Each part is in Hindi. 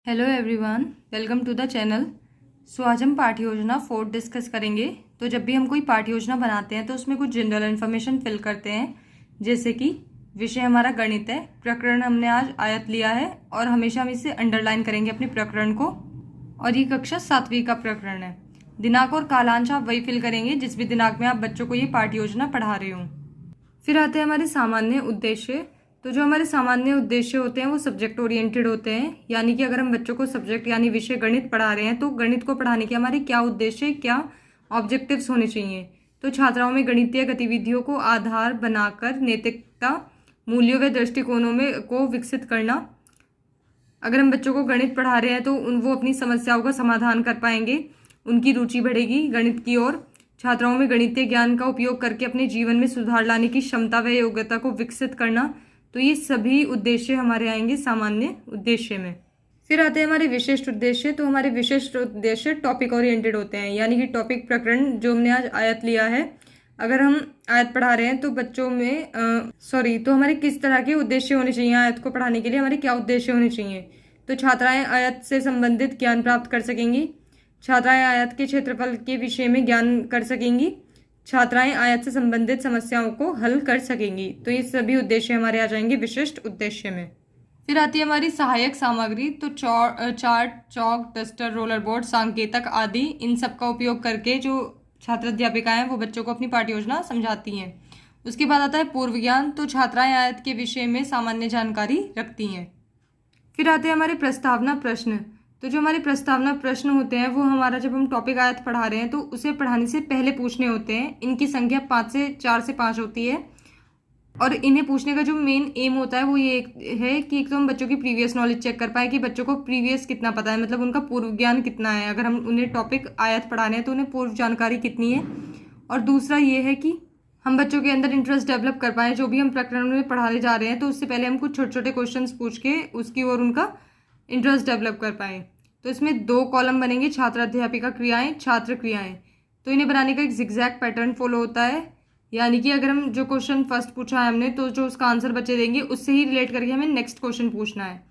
Hello everyone, welcome to the channel. आज हम पाठ्य योजना 4 डिस्कस करेंगे। तो जब भी हम कोई पाठ्य योजना बनाते हैं तो उसमें कुछ जनरल इन्फॉर्मेशन फिल करते हैं, जैसे कि विषय हमारा गणित है, प्रकरण हमने आज आयत लिया है और हमेशा हम इसे अंडरलाइन करेंगे अपने प्रकरण को, और ये कक्षा 7वीं का प्रकरण है। दिनांक और कालांश आप वही फिल करेंगे जिस भी दिनांक में आप बच्चों को ये पाठ्य योजना पढ़ा रहे हों। फिर आते हैं हमारे सामान्य उद्देश्य। तो जो हमारे सामान्य उद्देश्य होते हैं वो सब्जेक्ट ओरिएंटेड होते हैं, यानी कि अगर हम बच्चों को सब्जेक्ट यानी विषय गणित पढ़ा रहे हैं तो गणित को पढ़ाने के हमारे क्या उद्देश्य, क्या ऑब्जेक्टिव्स होने चाहिए। तो छात्राओं में गणितीय गतिविधियों को आधार बनाकर नैतिकता, मूल्यों व दृष्टिकोणों में को विकसित करना। अगर हम बच्चों को गणित पढ़ा रहे हैं तो वो अपनी समस्याओं का समाधान कर पाएंगे, उनकी रुचि बढ़ेगी गणित की ओर। छात्राओं में गणितीय ज्ञान का उपयोग करके अपने जीवन में सुधार लाने की क्षमता व योग्यता को विकसित करना। तो ये सभी उद्देश्य हमारे आएंगे सामान्य उद्देश्य में। फिर आते हैं हमारे विशिष्ट उद्देश्य। तो हमारे विशिष्ट उद्देश्य टॉपिक ओरिएंटेड होते हैं, यानी कि टॉपिक प्रकरण जो हमने आज आयत लिया है, अगर हम आयत पढ़ा रहे हैं तो बच्चों में तो हमारे किस तरह के उद्देश्य होने चाहिए। आयत को पढ़ाने के लिए हमारे क्या उद्देश्य होने चाहिए। तो छात्राएं आयत से संबंधित ज्ञान प्राप्त कर सकेंगी, छात्राएं आयत के क्षेत्रफल के विषय में ज्ञान कर सकेंगी, छात्राएं आयत से संबंधित समस्याओं को हल कर सकेंगी। तो ये सभी उद्देश्य हमारे आ जाएंगे विशिष्ट उद्देश्य में। फिर आती है हमारी सहायक सामग्री। तो चार्ट, चौक, डस्टर, रोलर बोर्ड, सांकेतक आदि, इन सब का उपयोग करके जो छात्र अध्यापिकाएं हैं वो बच्चों को अपनी पाठ्य योजना समझाती हैं। उसके बाद आता है पूर्व ज्ञान। तो छात्राएं आयत के विषय में सामान्य जानकारी रखती हैं। फिर आते हैं हमारे प्रस्तावना प्रश्न। तो जो हमारे प्रस्तावना प्रश्न होते हैं वो हमारा जब हम टॉपिक आयत पढ़ा रहे हैं तो उसे पढ़ाने से पहले पूछने होते हैं। इनकी संख्या 4 से 5 होती है, और इन्हें पूछने का जो मेन एम होता है वो ये है कि एक तो हम बच्चों की प्रीवियस नॉलेज चेक कर पाए कि बच्चों को प्रीवियस कितना पता है, मतलब उनका पूर्व ज्ञान कितना है। अगर हम उन्हें टॉपिक आयत पढ़ाने हैं तो उन्हें पूर्व जानकारी कितनी है। और दूसरा ये है कि हम बच्चों के अंदर इंटरेस्ट डेवलप कर पाएँ। जो भी हम प्रकरण में पढ़ाने जा रहे हैं तो उससे पहले हम कुछ छोटे छोटे क्वेश्चन पूछ के उसकी ओर उनका इंटरेस्ट डेवलप कर पाएँ। तो इसमें 2 कॉलम बनेंगे, छात्र अध्यापिका क्रियाएं, छात्र क्रियाएं। तो इन्हें बनाने का एक जिगजैग पैटर्न फॉलो होता है, यानी कि अगर हम जो क्वेश्चन फर्स्ट पूछा है हमने तो जो उसका आंसर बच्चे देंगे उससे ही रिलेट करके हमें नेक्स्ट क्वेश्चन पूछना है,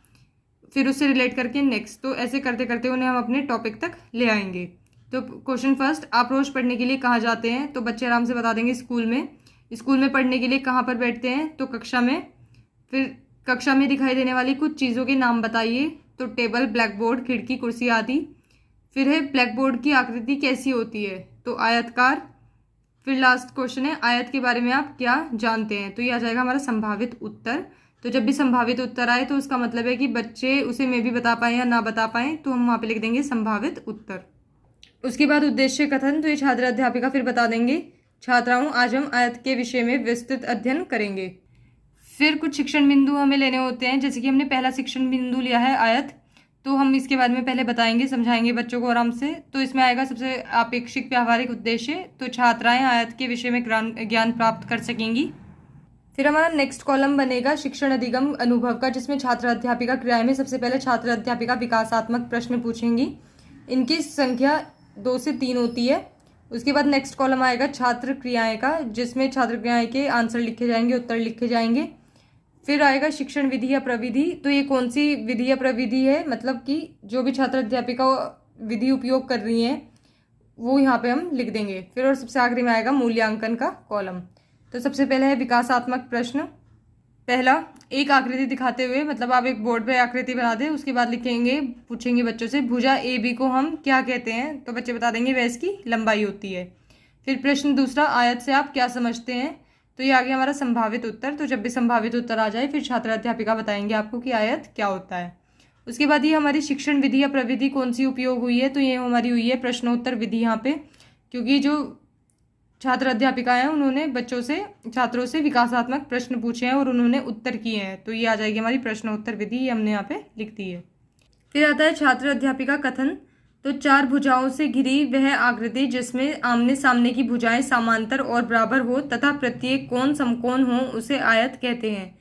फिर उससे रिलेट करके नेक्स्ट। तो ऐसे करते करते उन्हें हम अपने टॉपिक तक ले आएंगे। तो क्वेश्चन फर्स्ट, आप रोज पढ़ने के लिए कहाँ जाते हैं। तो बच्चे आराम से बता देंगे स्कूल में। स्कूल में पढ़ने के लिए कहाँ पर बैठते हैं, तो कक्षा में। फिर कक्षा में दिखाई देने वाली कुछ चीज़ों के नाम बताइए। तो टेबल, ब्लैक बोर्ड, खिड़की, कुर्सी आदि। फिर है ब्लैक बोर्ड की आकृति कैसी होती है, तो आयतकार। फिर लास्ट क्वेश्चन है, आयत के बारे में आप क्या जानते हैं। तो ये आ जाएगा हमारा संभावित उत्तर। तो जब भी संभावित उत्तर आए तो उसका मतलब है कि बच्चे उसे मे भी बता पाएँ या ना बता पाएँ, तो हम वहाँ पे लिख देंगे संभावित उत्तर। उसके बाद उद्देश्य कथन। तो ये छात्र अध्यापिका फिर बता देंगे, छात्राओं आज हम आयत के विषय में विस्तृत अध्ययन करेंगे। फिर कुछ शिक्षण बिंदु हमें लेने होते हैं, जैसे कि हमने पहला शिक्षण बिंदु लिया है आयत, तो हम इसके बारे में पहले बताएंगे, समझाएंगे बच्चों को आराम से। तो इसमें आएगा सबसे अपेक्षित व्यावहारिक उद्देश्य। तो छात्राएं आयत के विषय में ज्ञान प्राप्त कर सकेंगी। फिर हमारा नेक्स्ट कॉलम बनेगा शिक्षण अधिगम अनुभव का, जिसमें छात्र अध्यापिका क्रियाएं में सबसे पहले छात्र अध्यापिका विकासात्मक प्रश्न पूछेंगी। इनकी संख्या 2 से 3 होती है। उसके बाद नेक्स्ट कॉलम आएगा छात्र क्रियाएं का, जिसमें छात्र क्रियाएं के आंसर लिखे जाएंगे, उत्तर लिखे जाएंगे। फिर आएगा शिक्षण विधि या प्रविधि। तो ये कौन सी विधि या प्रविधि है, मतलब कि जो भी छात्र अध्यापिका विधि उपयोग कर रही हैं वो यहाँ पे हम लिख देंगे। फिर और सबसे आखिरी में आएगा मूल्यांकन का कॉलम। तो सबसे पहले है विकासात्मक प्रश्न। पहला, एक आकृति दिखाते हुए, मतलब आप एक बोर्ड पे आकृति बना दें, उसके बाद लिखेंगे, पूछेंगे बच्चों से भुजा ए बी को हम क्या कहते हैं। तो बच्चे बता देंगे वह इसकी लंबाई होती है। फिर प्रश्न दूसरा, आयत से आप क्या समझते हैं। तो ये आ गया हमारा संभावित उत्तर। तो जब भी संभावित उत्तर आ जाए फिर छात्र अध्यापिका बताएंगे आपको कि आयत क्या होता है। उसके बाद ये हमारी शिक्षण विधि या प्रविधि कौन सी उपयोग हुई है। तो ये हमारी हुई है प्रश्नोत्तर विधि यहाँ पे, क्योंकि जो छात्र अध्यापिका हैं उन्होंने छात्रों से विकासात्मक प्रश्न पूछे हैं और उन्होंने उत्तर किए हैं। तो ये आ जाएगी हमारी प्रश्नोत्तर विधि, ये हमने यहाँ पे लिख दी है। फिर आता है छात्र अध्यापिका कथन। तो 4 भुजाओं से घिरी वह आकृति जिसमें आमने सामने की भुजाएं समांतर और बराबर हो तथा प्रत्येक कोण समकोण हो उसे आयत कहते हैं।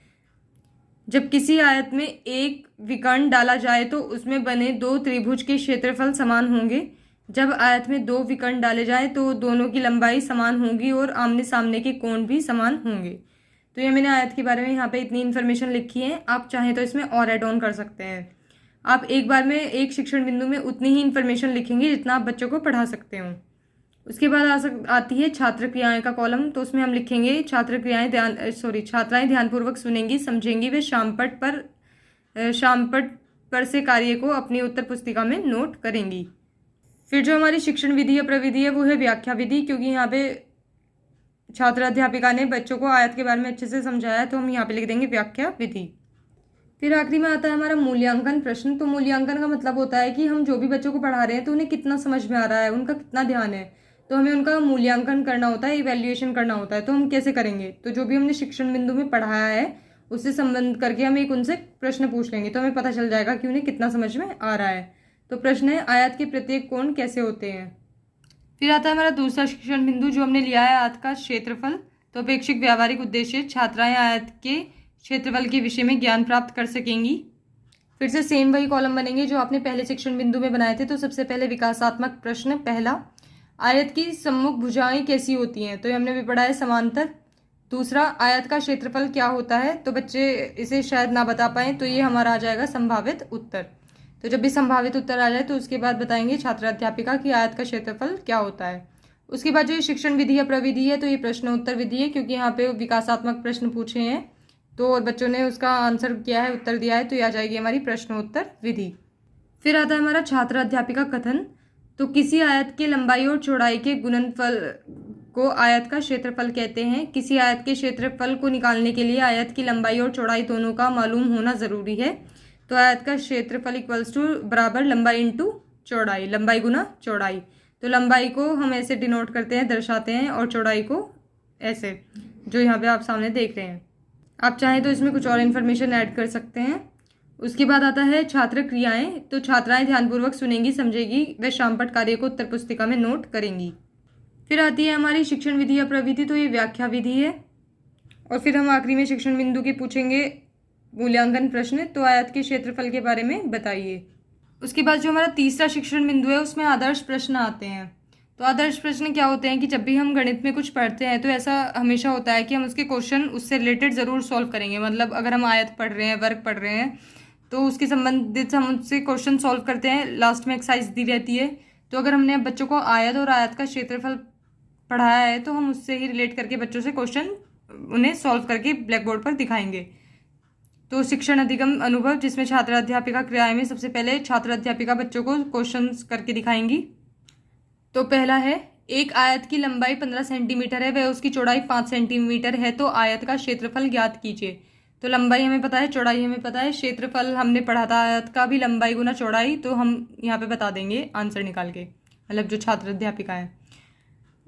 जब किसी आयत में एक विकर्ण डाला जाए तो उसमें बने 2 त्रिभुज के क्षेत्रफल समान होंगे। जब आयत में 2 विकर्ण डाले जाएं तो दोनों की लंबाई समान होगी और आमने सामने के कोण भी समान होंगे। तो ये मैंने आयत के बारे में यहाँ पे इतनी इन्फॉर्मेशन लिखी है, आप चाहें तो इसमें और ऐड ऑन कर सकते हैं। आप एक बार में एक शिक्षण बिंदु में उतनी ही इन्फॉर्मेशन लिखेंगे जितना आप बच्चों को पढ़ा सकते हो। उसके बाद आती है छात्र क्रियाएं का कॉलम। तो उसमें हम लिखेंगे छात्राएं ध्यानपूर्वक सुनेंगी, समझेंगी, वे शामपट पर से कार्य को अपनी उत्तर पुस्तिका में नोट करेंगी। फिर जो हमारी शिक्षण विधि या प्रविधि है वो है व्याख्या विधि, क्योंकि यहाँ पे छात्र अध्यापिका ने बच्चों को आयत के बारे में अच्छे से समझाया है, तो हम यहाँ पे लिख देंगे व्याख्या विधि। फिर आखिरी में आता है हमारा मूल्यांकन प्रश्न। तो मूल्यांकन का मतलब होता है कि हम जो भी बच्चों को पढ़ा रहे हैं तो उन्हें कितना समझ में आ रहा है, उनका कितना ध्यान है, तो हमें उनका मूल्यांकन करना होता है, इवैल्यूएशन करना होता है। तो हम कैसे करेंगे? तो जो भी हमने शिक्षण बिंदु में पढ़ाया है उससे संबंध करके हम एक उनसे प्रश्न पूछ लेंगे, तो हमें पता चल जाएगा कि उन्हें कितना समझ में आ रहा है। तो प्रश्न है, आयत के प्रत्येक कोण कैसे होते हैं। फिर आता है हमारा दूसरा शिक्षण बिंदु जो हमने लिया है, आयत का क्षेत्रफल। तो अपेक्षित व्यावहारिक उद्देश्य, छात्राएं आयत के क्षेत्रफल के विषय में ज्ञान प्राप्त कर सकेंगी। फिर से सेम वही कॉलम बनेंगे जो आपने पहले शिक्षण बिंदु में बनाए थे। तो सबसे पहले विकासात्मक प्रश्न पहला, आयत की सम्मुख भुजाएं कैसी होती हैं। तो ये हमने भी पढ़ा है, समांतर। दूसरा, आयत का क्षेत्रफल क्या होता है। तो बच्चे इसे शायद ना बता पाए, तो ये हमारा आ जाएगा संभावित उत्तर। तो जब भी संभावित उत्तर आ जाए तो उसके बाद बताएंगे छात्र अध्यापिका की आयत का क्षेत्रफल क्या होता है। उसके बाद जो ये शिक्षण विधि या प्रविधि है तो ये प्रश्नोत्तर विधि है, क्योंकि यहाँ पे विकासात्मक प्रश्न पूछे हैं तो और बच्चों ने उसका आंसर किया है, उत्तर दिया है, तो ये आ जाएगी हमारी प्रश्नोत्तर विधि। फिर आता है हमारा छात्र अध्यापिका कथन। तो किसी आयत के लंबाई और चौड़ाई के गुणनफल को आयत का क्षेत्रफल कहते हैं। किसी आयत के क्षेत्रफल को निकालने के लिए आयत की लंबाई और चौड़ाई दोनों का मालूम होना जरूरी है। तो आयत का क्षेत्रफल इक्वल्स टू बराबर लंबाई इंटू चौड़ाई, लंबाई गुना चौड़ाई। तो लंबाई को हम ऐसे डिनोट करते हैं, दर्शाते हैं, और चौड़ाई को ऐसे, जो यहाँ पे आप सामने देख रहे हैं। आप चाहें तो इसमें कुछ और इन्फॉर्मेशन ऐड कर सकते हैं। उसके बाद आता है छात्र क्रियाएं। तो छात्राएं ध्यानपूर्वक सुनेंगी, समझेगी, वे शामपट कार्य को उत्तर पुस्तिका में नोट करेंगी। फिर आती है हमारी शिक्षण विधि या प्रविधि। तो ये व्याख्या विधि है। और फिर हम आखिरी में शिक्षण बिंदु के पूछेंगे मूल्यांकन प्रश्न। तो आयत के क्षेत्रफल के बारे में बताइए। उसके बाद जो हमारा तीसरा शिक्षण बिंदु है उसमें आदर्श प्रश्न आते हैं। तो आदर्श प्रश्न क्या होते हैं कि जब भी हम गणित में कुछ पढ़ते हैं तो ऐसा हमेशा होता है कि हम उसके क्वेश्चन उससे रिलेटेड ज़रूर सॉल्व करेंगे। मतलब अगर हम आयत पढ़ रहे हैं, वर्ग पढ़ रहे हैं, तो उसके संबंधित हम उससे क्वेश्चन सॉल्व करते हैं। लास्ट में एक्सरसाइज दी रहती है। तो अगर हमने बच्चों को आयत और आयत का क्षेत्रफल पढ़ाया है तो हम उससे ही रिलेट करके बच्चों से क्वेश्चन उन्हें सॉल्व करके ब्लैक बोर्ड पर दिखाएंगे। तो शिक्षण अधिगम अनुभव, जिसमें छात्र अध्यापिका क्रियाएं में सबसे पहले छात्र अध्यापिका बच्चों को क्वेश्चन करके दिखाएंगी। तो पहला है, एक आयत की लंबाई 15 सेंटीमीटर है, वह उसकी चौड़ाई 5 सेंटीमीटर है, तो आयत का क्षेत्रफल ज्ञात कीजिए। तो लंबाई हमें पता है, चौड़ाई हमें पता है, क्षेत्रफल हमने पढ़ा था आयत का भी लंबाई गुना चौड़ाई, तो हम यहाँ पे बता देंगे आंसर निकाल के, मतलब जो छात्र अध्यापिका है।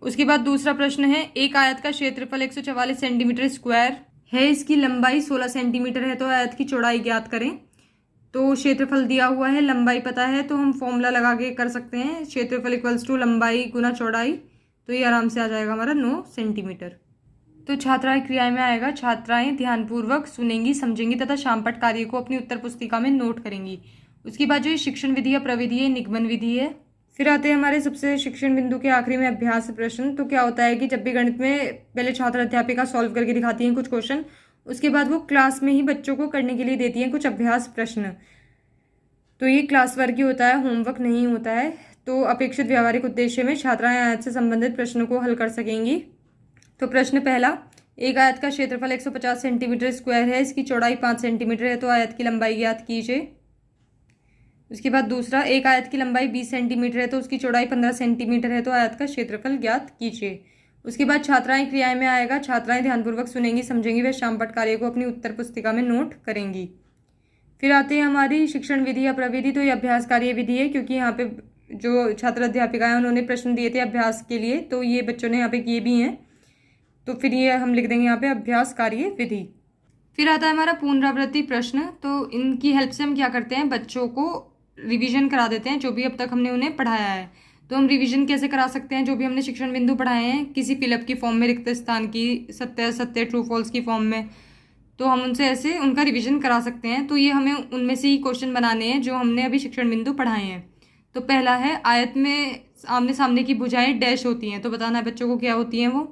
उसके बाद दूसरा प्रश्न है, एक आयत का क्षेत्रफल 144 सेंटीमीटर स्क्वायर है, इसकी लंबाई 16 सेंटीमीटर है, तो आयत की चौड़ाई ज्ञात करें। तो क्षेत्रफल दिया हुआ है, लंबाई पता है, तो हम फॉर्मूला लगा के कर सकते हैं, क्षेत्रफल इक्वल्स टू लंबाई गुना चौड़ाई। तो ये आराम से आ जाएगा हमारा 9 सेंटीमीटर। तो छात्राएं क्रियाएं में आएगा, छात्राएं ध्यानपूर्वक सुनेंगी, समझेंगी तथा शामपट कार्य को अपनी उत्तर पुस्तिका में नोट करेंगी। उसके बाद जो ये शिक्षण विधि या प्रविधि है, निगमन विधि है। फिर आते हैं हमारे सबसे शिक्षण बिंदु के आखिरी में अभ्यास प्रश्न। तो क्या होता है कि जब भी गणित में पहले छात्र अध्यापिका सॉल्व करके दिखाती हैं कुछ क्वेश्चन, उसके बाद वो क्लास में ही बच्चों को करने के लिए देती हैं कुछ अभ्यास प्रश्न। तो ये क्लास वर्क ही होता है, होमवर्क नहीं होता है। तो अपेक्षित व्यावहारिक उद्देश्य में छात्राएं आयत से संबंधित प्रश्नों को हल कर सकेंगी। तो प्रश्न पहला, एक आयत का क्षेत्रफल 150 सेंटीमीटर स्क्वायर है, इसकी चौड़ाई 5 सेंटीमीटर है, तो आयत की लंबाई ज्ञात कीजिए। उसके बाद दूसरा, एक आयत की लंबाई 20 सेंटीमीटर है, तो उसकी चौड़ाई 15 सेंटीमीटर है, तो आयत का क्षेत्रफल ज्ञात कीजिए। उसके बाद छात्राएं क्रियाएं में आएगा, छात्राएं ध्यानपूर्वक सुनेंगी, समझेंगी, वे शामपट कार्य को अपनी उत्तर पुस्तिका में नोट करेंगी। फिर आते हैं हमारी शिक्षण विधि या प्रविधि। तो ये अभ्यास कार्य विधि है, क्योंकि यहाँ पे जो छात्र अध्यापिका है उन्होंने प्रश्न दिए थे अभ्यास के लिए, तो ये बच्चों ने यहाँ पे किए भी हैं। तो फिर ये हम लिख देंगे यहाँ पे अभ्यास कार्य विधि। फिर आता है हमारा पुनरावृत्ति प्रश्न। तो इनकी हेल्प से हम क्या करते हैं, बच्चों को रिवीजन करा देते हैं जो भी अब तक हमने उन्हें पढ़ाया है। तो हम रिवीजन कैसे करा सकते हैं, जो भी हमने शिक्षण बिंदु पढ़ाए हैं, किसी फिलअप की फॉर्म में, रिक्त स्थान की, सत्य असत्य, ट्रू फॉल्स की फॉर्म में, तो हम उनसे ऐसे उनका रिवीजन करा सकते हैं। तो ये हमें उनमें से ही क्वेश्चन बनाने हैं जो हमने अभी शिक्षण बिंदु पढ़ाए हैं। तो पहला है, आयत में आमने सामने की भुजाएं डैश होती हैं, तो बताना है बच्चों को क्या होती हैं वो।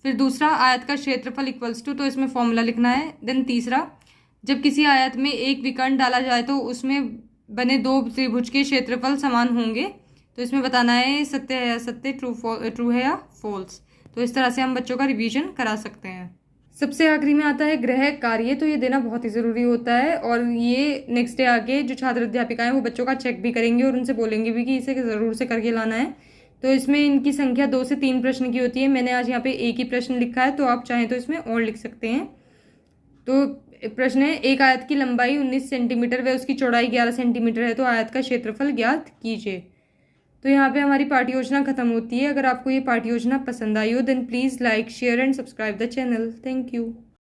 फिर दूसरा, आयत का क्षेत्रफल इक्वल्स टू, तो इसमें फॉर्मूला लिखना है। देन तीसरा, जब किसी आयत में एक विकर्ण डाला जाए तो उसमें बने दो त्रिभुज के क्षेत्रफल समान होंगे। तो इसमें बताना है सत्य है या सत्य, ट्रू है या फॉल्स। तो इस तरह से हम बच्चों का रिवीजन करा सकते हैं। सबसे आखिरी में आता है गृह कार्य। तो ये देना बहुत ही ज़रूरी होता है और ये नेक्स्ट डे आके जो छात्र अध्यापिका हैं वो बच्चों का चेक भी करेंगे और उनसे बोलेंगे भी कि इसे ज़रूर से करके लाना है। तो इसमें इनकी संख्या 2 से 3 प्रश्न की होती है। मैंने आज यहाँ पे एक ही प्रश्न लिखा है, तो आप चाहें तो इसमें और लिख सकते हैं। तो प्रश्न है, एक आयत की लंबाई 19 सेंटीमीटर व उसकी चौड़ाई 11 सेंटीमीटर है, तो आयत का क्षेत्रफल ज्ञात कीजिए। तो यहाँ पे हमारी पाठ्य योजना खत्म होती है। अगर आपको ये पाठ्य योजना पसंद आई हो then please like share and subscribe the channel. Thank you.